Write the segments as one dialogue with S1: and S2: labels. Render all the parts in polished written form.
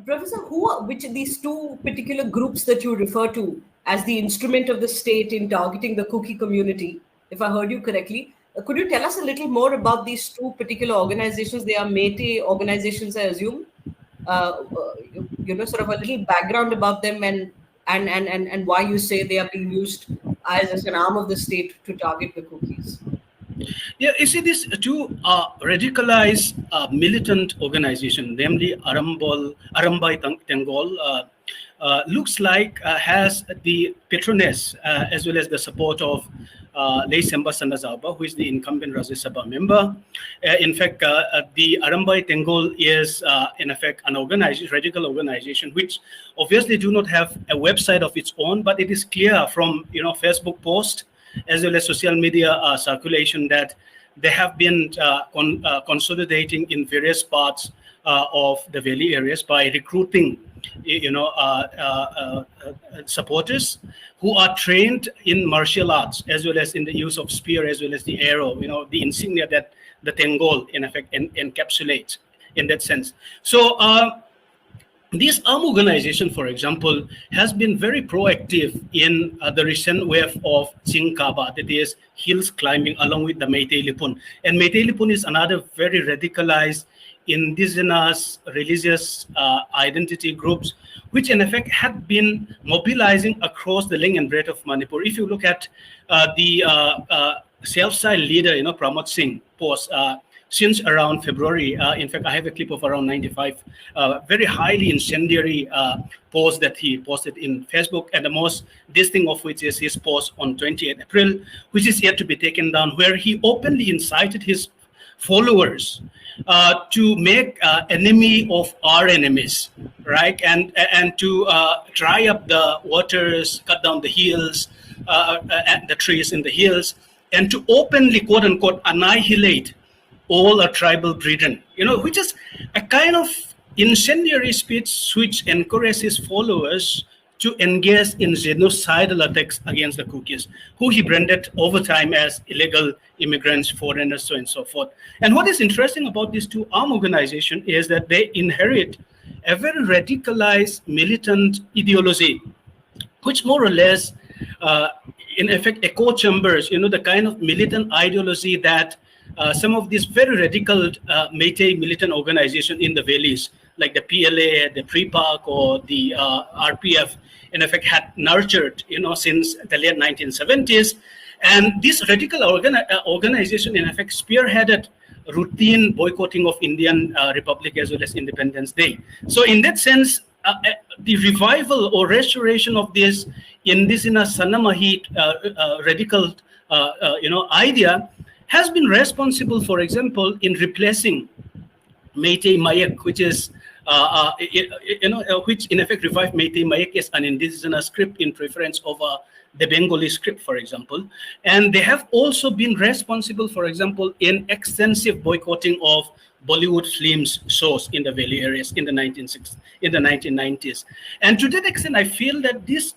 S1: Professor, which of these two particular groups that you refer to as the instrument of the state in targeting the Kuki community, if I heard you correctly, could you tell us a little more about these two particular organizations? They are Métis organizations, I assume. Sort of a little background about them and why you say they are being used as an arm of the state to target the Kukis.
S2: Yeah, you see, these two radicalized militant organization, namely Arambai Tengol, looks like has the patronage as well as the support of Lei Semba Sandazaba, who is the incumbent Rajya Sabha member. In fact, the Arambai Tengol is, in effect, an radical organization, which obviously do not have a website of its own, but it is clear from Facebook posts as well as social media circulation that they have been consolidating in various parts of the valley areas by recruiting, supporters who are trained in martial arts as well as in the use of spear as well as the arrow, the insignia that the Tengol in effect encapsulates in that sense. So this arm organization, for example, has been very proactive in the recent wave of Tsingkaba, that is hills climbing along with the Meitei Lipun. And Meitei Lipun is another very radicalized indigenous religious identity groups, which in effect had been mobilizing across the length and breadth of Manipur. If you look at the self-styled leader, Pramod Singh post, since around February, in fact, I have a clip of around 95 very highly incendiary posts that he posted in Facebook, and the most distinct of which is his post on 28th April, which is yet to be taken down, where he openly incited his followers to make enemy of our enemies, right? And to dry up the waters, cut down the hills, and the trees in the hills, and to openly, quote unquote, annihilate all our tribal brethren, which is a kind of incendiary speech which encourages his followers to engage in genocidal attacks against the Kukis, who he branded over time as illegal immigrants, foreigners, so on and so forth. And what is interesting about these two arm organizations is that they inherit a very radicalized militant ideology, which more or less, in effect, echo chambers, the kind of militant ideology that some of these very radical Meitei militant organizations in the valleys, like the PLA, the PREPAC, or the RPF, in effect, had nurtured, since the late 1970s. And this radical organization, in effect, spearheaded routine boycotting of Indian Republic as well as Independence Day. So in that sense, the revival or restoration of this indigenous Sanamahit radical, idea has been responsible, for example, in replacing Meitei Mayak, which is, which in effect revived Meitei Mayak as an indigenous script in preference over the Bengali script, for example. And they have also been responsible, for example, in extensive boycotting of Bollywood films shows in the valley areas in the 1990s. And to that extent, I feel that these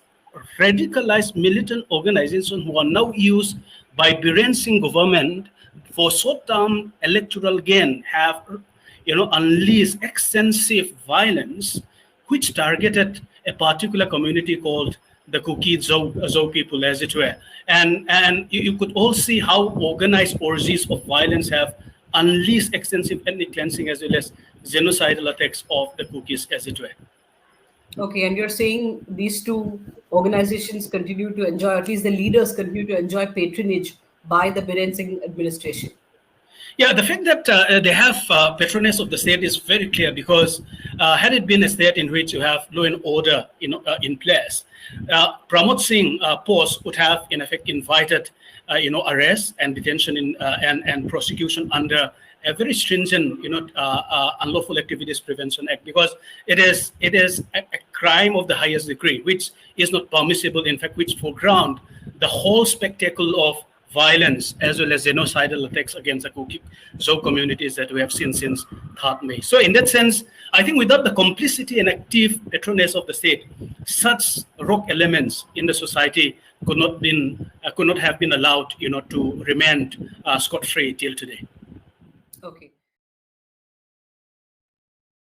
S2: radicalized militant organizations who are now used by Biren Singh government for short-term electoral gain have, unleashed extensive violence, which targeted a particular community called the Kuki Zou people, as it were. And you could all see how organized orgies of violence have unleashed extensive ethnic cleansing as well as genocidal attacks of the Kukis, as it were.
S1: Okay, and you're saying these two organizations continue to enjoy, at least the leaders continue to enjoy patronage by the Biren Singh administration.
S2: Yeah, the fact that they have patronage of the state is very clear, because had it been a state in which you have law and order in place, Pramod Singh post would have in effect invited arrest and detention and prosecution under a very stringent, unlawful activities prevention act, because it is a crime of the highest degree, which is not permissible. In fact, which foreground the whole spectacle of violence as well as genocidal attacks against the Zou communities that we have seen since 3rd May. So in that sense, I think without the complicity and active patronage of the state, such rogue elements in the society could not have been allowed, to remain scot-free till today.
S1: Okay.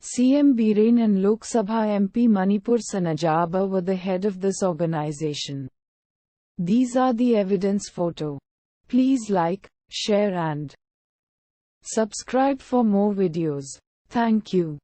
S3: CM Biren and Lok Sabha MP Manipur Sanajaba were the head of this organization. These are the evidence photo. Please like, share and subscribe for more videos. Thank you.